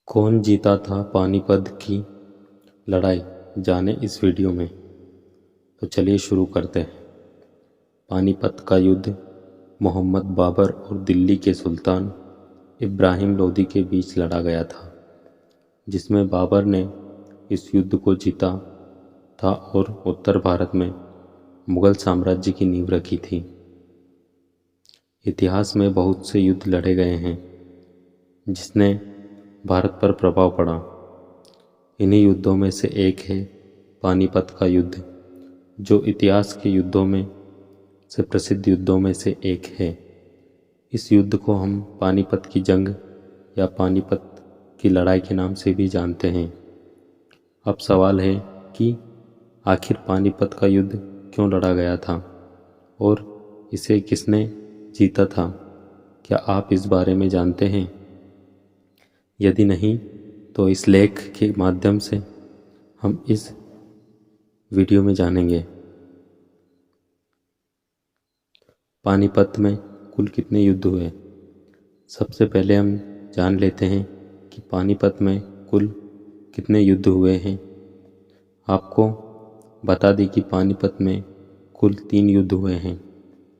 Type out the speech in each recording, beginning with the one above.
कौन जीता था पानीपत की लड़ाई, जाने इस वीडियो में। तो चलिए शुरू करते हैं। पानीपत का युद्ध मोहम्मद बाबर और दिल्ली के सुल्तान इब्राहिम लोदी के बीच लड़ा गया था, जिसमें बाबर ने इस युद्ध को जीता था और उत्तर भारत में मुग़ल साम्राज्य की नींव रखी थी। इतिहास में बहुत से युद्ध लड़े गए हैं जिसने भारत पर प्रभाव पड़ा। इन्हीं युद्धों में से एक है पानीपत का युद्ध, जो इतिहास के युद्धों में से प्रसिद्ध युद्धों में से एक है। इस युद्ध को हम पानीपत की जंग या पानीपत की लड़ाई के नाम से भी जानते हैं। अब सवाल है कि आखिर पानीपत का युद्ध क्यों लड़ा गया था और इसे किसने जीता था। क्या आप इस बारे में जानते हैं? यदि नहीं तो इस लेख के माध्यम से हम इस वीडियो में जानेंगे। पानीपत में कुल कितने युद्ध हुए। सबसे पहले हम जान लेते हैं कि पानीपत में कुल कितने युद्ध हुए हैं। आपको बता दें कि पानीपत में कुल 3 युद्ध हुए हैं।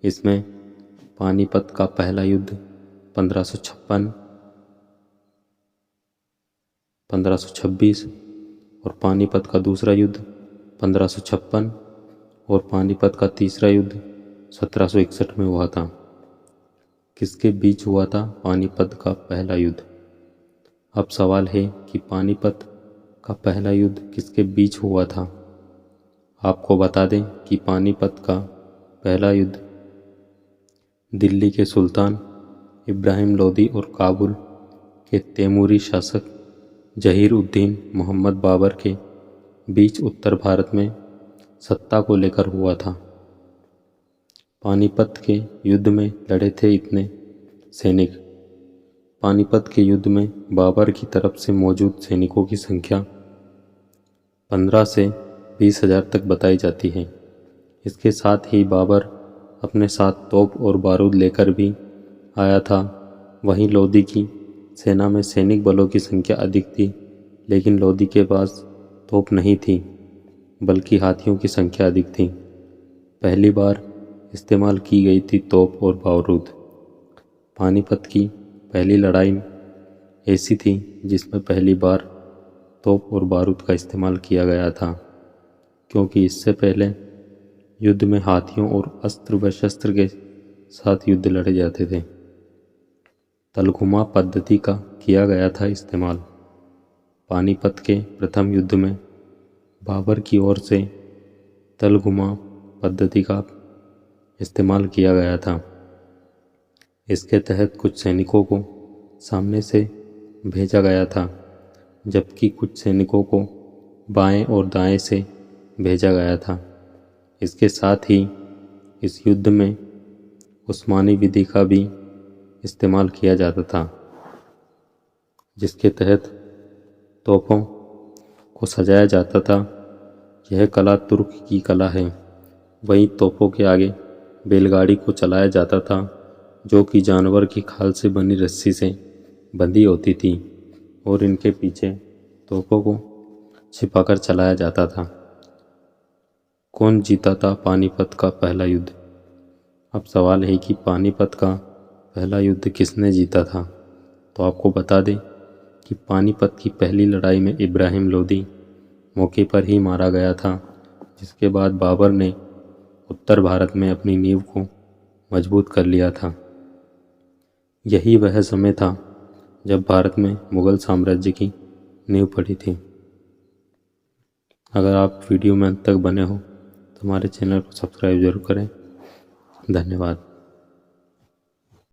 इसमें पानीपत का पहला युद्ध 1556, 1526 और पानीपत का दूसरा युद्ध 1556 और पानीपत का तीसरा युद्ध 1761 में हुआ था। किसके बीच हुआ था पानीपत का पहला युद्ध? अब सवाल है कि पानीपत का पहला युद्ध किसके बीच हुआ था। आपको बता दें कि पानीपत का पहला युद्ध दिल्ली के सुल्तान इब्राहिम लोदी और काबुल के तैमूरी शासक जहीर उद्दीन मोहम्मद बाबर के बीच उत्तर भारत में सत्ता को लेकर हुआ था। पानीपत के युद्ध में लड़े थे इतने सैनिक। पानीपत के युद्ध में बाबर की तरफ से मौजूद सैनिकों की संख्या 15 से 20 हज़ार तक बताई जाती है। इसके साथ ही बाबर अपने साथ तोप और बारूद लेकर भी आया था। वहीं लोदी की सेना में सैनिक बलों की संख्या अधिक थी, लेकिन लोदी के पास तोप नहीं थी, बल्कि हाथियों की संख्या अधिक थी। पहली बार इस्तेमाल की गई थी तोप और बारूद। पानीपत की पहली लड़ाई ऐसी थी जिसमें पहली बार तोप और बारूद का इस्तेमाल किया गया था, क्योंकि इससे पहले युद्ध में हाथियों और अस्त्र व शस्त्र के साथ युद्ध लड़े जाते थे। तलघुमा पद्धति का किया गया था इस्तेमाल। पानीपत के प्रथम युद्ध में बाबर की ओर से तलघुमा पद्धति का इस्तेमाल किया गया था। इसके तहत कुछ सैनिकों को सामने से भेजा गया था, जबकि कुछ सैनिकों को बाएं और दाएं से भेजा गया था। इसके साथ ही इस युद्ध में उस्मानी विधि का भी इस्तेमाल किया जाता था, जिसके तहत तोपों को सजाया जाता था। यह कला तुर्क की कला है। वहीं तोपों के आगे बैलगाड़ी को चलाया जाता था, जो कि जानवर की खाल से बनी रस्सी से बंधी होती थी और इनके पीछे तोपों को छिपाकर चलाया जाता था। कौन जीता था पानीपत का पहला युद्ध? अब सवाल है कि पानीपत का पहला युद्ध किसने जीता था। तो आपको बता दें कि पानीपत की पहली लड़ाई में इब्राहिम लोदी मौके पर ही मारा गया था, जिसके बाद बाबर ने उत्तर भारत में अपनी नींव को मजबूत कर लिया था। यही वह समय था जब भारत में मुग़ल साम्राज्य की नींव पड़ी थी। अगर आप वीडियो में अंत तक बने हो तो हमारे चैनल को सब्सक्राइब जरूर करें। धन्यवाद।